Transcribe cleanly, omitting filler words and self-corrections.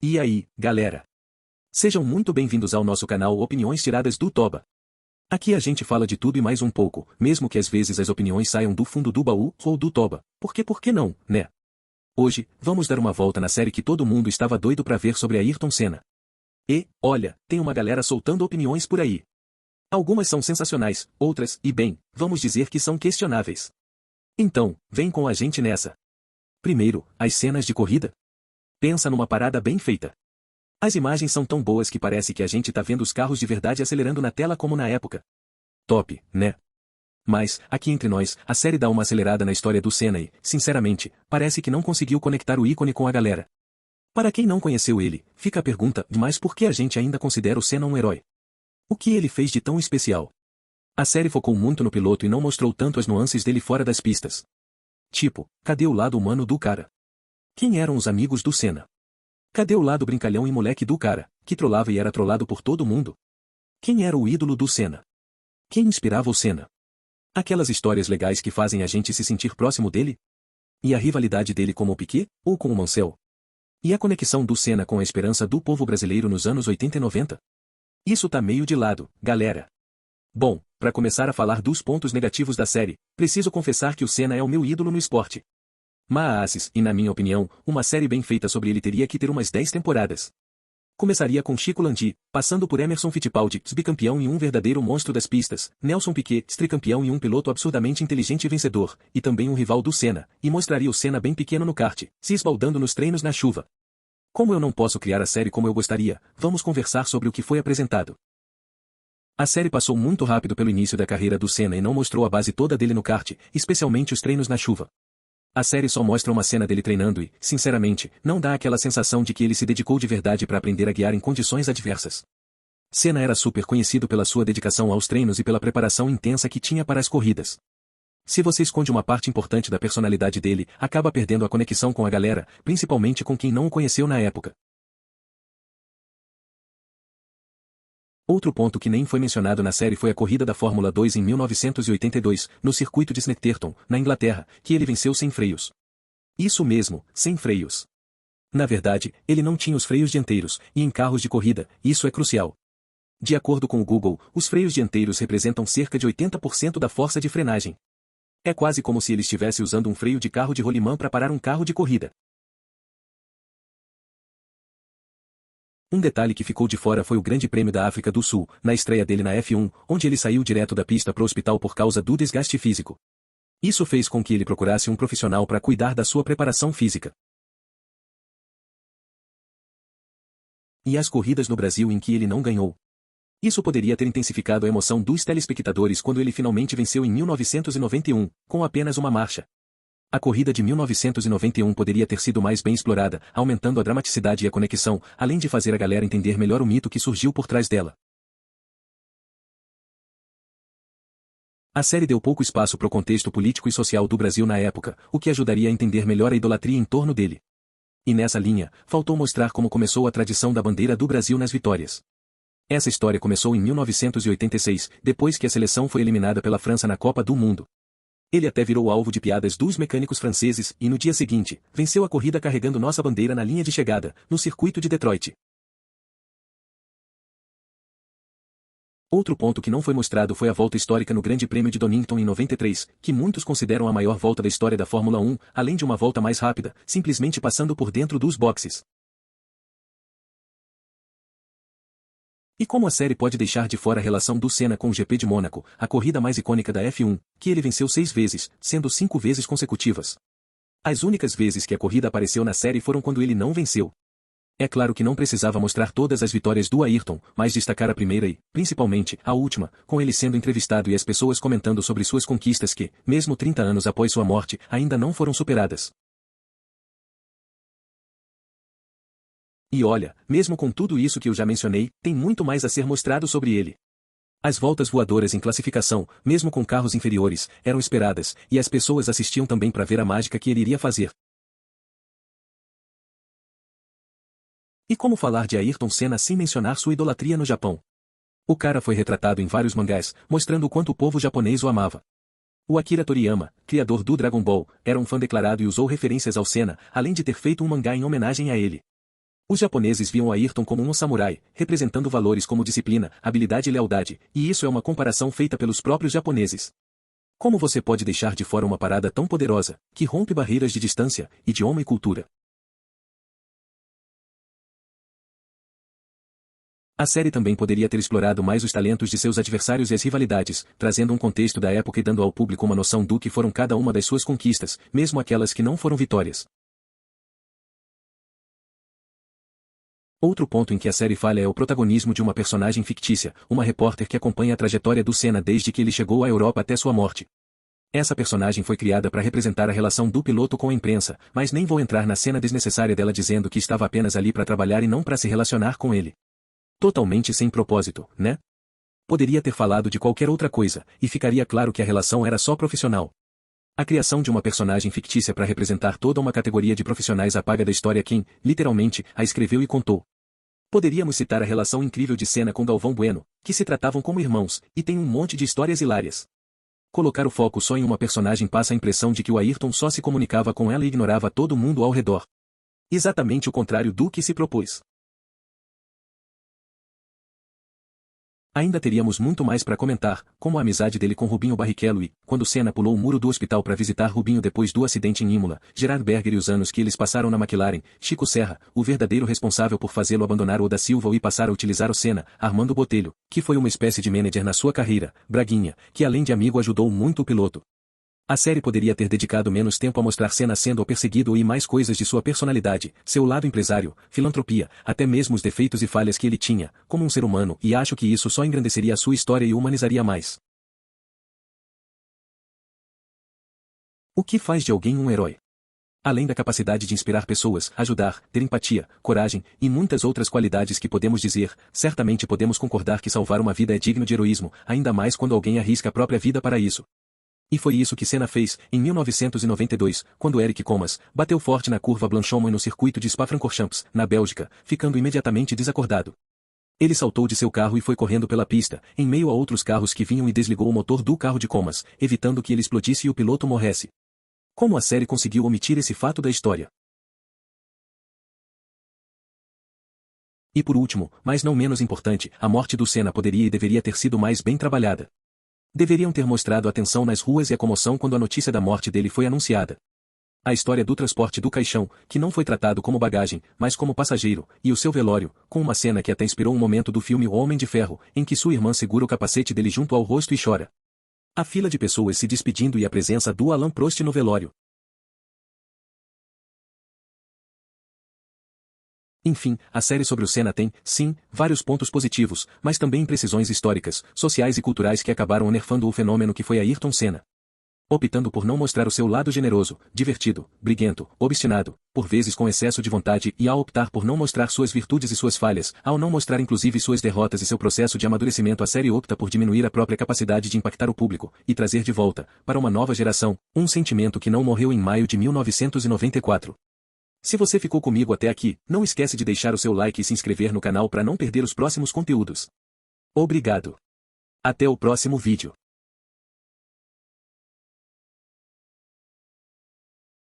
E aí, galera? Sejam muito bem-vindos ao nosso canal Opiniões Tiradas do Toba. Aqui a gente fala de tudo e mais um pouco, mesmo que às vezes as opiniões saiam do fundo do baú ou do Toba. Por que não, né? Hoje, vamos dar uma volta na série que todo mundo estava doido pra ver sobre Ayrton Senna. E, olha, tem uma galera soltando opiniões por aí. Algumas são sensacionais, outras, e bem, vamos dizer que são questionáveis. Então, vem com a gente nessa. Primeiro, as cenas de corrida. Pensa numa parada bem feita. As imagens são tão boas que parece que a gente tá vendo os carros de verdade acelerando na tela como na época. Top, né? Mas, aqui entre nós, a série dá uma acelerada na história do Senna e, sinceramente, parece que não conseguiu conectar o ícone com a galera. Para quem não conheceu ele, fica a pergunta, mas por que a gente ainda considera o Senna um herói? O que ele fez de tão especial? A série focou muito no piloto e não mostrou tanto as nuances dele fora das pistas. Tipo, cadê o lado humano do cara? Quem eram os amigos do Senna? Cadê o lado brincalhão e moleque do cara, que trollava e era trollado por todo mundo? Quem era o ídolo do Senna? Quem inspirava o Senna? Aquelas histórias legais que fazem a gente se sentir próximo dele? E a rivalidade dele com o Piquet, ou com o Mansell? E a conexão do Senna com a esperança do povo brasileiro nos anos 80 e 90? Isso tá meio de lado, galera. Bom, para começar a falar dos pontos negativos da série, preciso confessar que o Senna é o meu ídolo no esporte. Mas, e na minha opinião, uma série bem feita sobre ele teria que ter umas 10 temporadas. Começaria com Chico Landi, passando por Emerson Fittipaldi, bicampeão e um verdadeiro monstro das pistas, Nelson Piquet, tricampeão e um piloto absurdamente inteligente e vencedor, e também um rival do Senna, e mostraria o Senna bem pequeno no kart, se esbaldando nos treinos na chuva. Como eu não posso criar a série como eu gostaria, vamos conversar sobre o que foi apresentado. A série passou muito rápido pelo início da carreira do Senna e não mostrou a base toda dele no kart, especialmente os treinos na chuva. A série só mostra uma cena dele treinando e, sinceramente, não dá aquela sensação de que ele se dedicou de verdade para aprender a guiar em condições adversas. Senna era super conhecido pela sua dedicação aos treinos e pela preparação intensa que tinha para as corridas. Se você esconde uma parte importante da personalidade dele, acaba perdendo a conexão com a galera, principalmente com quem não o conheceu na época. Outro ponto que nem foi mencionado na série foi a corrida da Fórmula 2 em 1982, no circuito de Snetterton, na Inglaterra, que ele venceu sem freios. Isso mesmo, sem freios. Na verdade, ele não tinha os freios dianteiros, e em carros de corrida, isso é crucial. De acordo com o Google, os freios dianteiros representam cerca de 80% da força de frenagem. É quase como se ele estivesse usando um freio de carro de rolimã para parar um carro de corrida. Um detalhe que ficou de fora foi o Grande Prêmio da África do Sul, na estreia dele na F1, onde ele saiu direto da pista para o hospital por causa do desgaste físico. Isso fez com que ele procurasse um profissional para cuidar da sua preparação física. E as corridas no Brasil em que ele não ganhou? Isso poderia ter intensificado a emoção dos telespectadores quando ele finalmente venceu em 1991, com apenas uma marcha. A corrida de 1991 poderia ter sido mais bem explorada, aumentando a dramaticidade e a conexão, além de fazer a galera entender melhor o mito que surgiu por trás dela. A série deu pouco espaço para o contexto político e social do Brasil na época, o que ajudaria a entender melhor a idolatria em torno dele. E nessa linha, faltou mostrar como começou a tradição da bandeira do Brasil nas vitórias. Essa história começou em 1986, depois que a seleção foi eliminada pela França na Copa do Mundo. Ele até virou alvo de piadas dos mecânicos franceses e no dia seguinte, venceu a corrida carregando nossa bandeira na linha de chegada, no circuito de Detroit. Outro ponto que não foi mostrado foi a volta histórica no Grande Prêmio de Donington em 93, que muitos consideram a maior volta da história da Fórmula 1, além de uma volta mais rápida, simplesmente passando por dentro dos boxes. E como a série pode deixar de fora a relação do Senna com o GP de Mônaco, a corrida mais icônica da F1, que ele venceu 6 vezes, sendo 5 vezes consecutivas. As únicas vezes que a corrida apareceu na série foram quando ele não venceu. É claro que não precisava mostrar todas as vitórias do Ayrton, mas destacar a primeira e, principalmente, a última, com ele sendo entrevistado e as pessoas comentando sobre suas conquistas que, mesmo 30 anos após sua morte, ainda não foram superadas. E olha, mesmo com tudo isso que eu já mencionei, tem muito mais a ser mostrado sobre ele. As voltas voadoras em classificação, mesmo com carros inferiores, eram esperadas, e as pessoas assistiam também para ver a mágica que ele iria fazer. E como falar de Ayrton Senna sem mencionar sua idolatria no Japão? O cara foi retratado em vários mangás, mostrando o quanto o povo japonês o amava. O Akira Toriyama, criador do Dragon Ball, era um fã declarado e usou referências ao Senna, além de ter feito um mangá em homenagem a ele. Os japoneses viam Ayrton como um samurai, representando valores como disciplina, habilidade e lealdade, e isso é uma comparação feita pelos próprios japoneses. Como você pode deixar de fora uma parada tão poderosa, que rompe barreiras de distância, idioma e cultura? A série também poderia ter explorado mais os talentos de seus adversários e as rivalidades, trazendo um contexto da época e dando ao público uma noção do que foram cada uma das suas conquistas, mesmo aquelas que não foram vitórias. Outro ponto em que a série falha é o protagonismo de uma personagem fictícia, uma repórter que acompanha a trajetória do Senna desde que ele chegou à Europa até sua morte. Essa personagem foi criada para representar a relação do piloto com a imprensa, mas nem vou entrar na cena desnecessária dela dizendo que estava apenas ali para trabalhar e não para se relacionar com ele. Totalmente sem propósito, né? Poderia ter falado de qualquer outra coisa, e ficaria claro que a relação era só profissional. A criação de uma personagem fictícia para representar toda uma categoria de profissionais apaga da história quem, literalmente, a escreveu e contou. Poderíamos citar a relação incrível de Senna com Galvão Bueno, que se tratavam como irmãos, e tem um monte de histórias hilárias. Colocar o foco só em uma personagem passa a impressão de que o Ayrton só se comunicava com ela e ignorava todo mundo ao redor. Exatamente o contrário do que se propôs. Ainda teríamos muito mais para comentar, como a amizade dele com Rubinho Barrichello e, quando Senna pulou o muro do hospital para visitar Rubinho depois do acidente em Imola, Gerard Berger e os anos que eles passaram na McLaren, Chico Serra, o verdadeiro responsável por fazê-lo abandonar o da Silva e passar a utilizar o Senna, Armando Botelho, que foi uma espécie de manager na sua carreira, Braguinha, que além de amigo ajudou muito o piloto. A série poderia ter dedicado menos tempo a mostrar Senna sendo o perseguido e mais coisas de sua personalidade, seu lado empresário, filantropia, até mesmo os defeitos e falhas que ele tinha, como um ser humano, e acho que isso só engrandeceria a sua história e o humanizaria mais. O que faz de alguém um herói? Além da capacidade de inspirar pessoas, ajudar, ter empatia, coragem, e muitas outras qualidades que podemos dizer, certamente podemos concordar que salvar uma vida é digno de heroísmo, ainda mais quando alguém arrisca a própria vida para isso. E foi isso que Senna fez, em 1992, quando Eric Comas bateu forte na curva Blanchimont no circuito de Spa-Francorchamps, na Bélgica, ficando imediatamente desacordado. Ele saltou de seu carro e foi correndo pela pista, em meio a outros carros que vinham e desligou o motor do carro de Comas, evitando que ele explodisse e o piloto morresse. Como a série conseguiu omitir esse fato da história? E por último, mas não menos importante, a morte do Senna poderia e deveria ter sido mais bem trabalhada. Deveriam ter mostrado a tensão nas ruas e a comoção quando a notícia da morte dele foi anunciada. A história do transporte do caixão, que não foi tratado como bagagem, mas como passageiro, e o seu velório, com uma cena que até inspirou um momento do filme O Homem de Ferro, em que sua irmã segura o capacete dele junto ao rosto e chora. A fila de pessoas se despedindo e a presença do Alain Prost no velório. Enfim, a série sobre o Senna tem, sim, vários pontos positivos, mas também imprecisões históricas, sociais e culturais que acabaram nerfando o fenômeno que foi Ayrton Senna. Optando por não mostrar o seu lado generoso, divertido, briguento, obstinado, por vezes com excesso de vontade e ao optar por não mostrar suas virtudes e suas falhas, ao não mostrar inclusive suas derrotas e seu processo de amadurecimento, a série opta por diminuir a própria capacidade de impactar o público, e trazer de volta, para uma nova geração, um sentimento que não morreu em maio de 1994. Se você ficou comigo até aqui, não esquece de deixar o seu like e se inscrever no canal para não perder os próximos conteúdos. Obrigado. Até o próximo vídeo.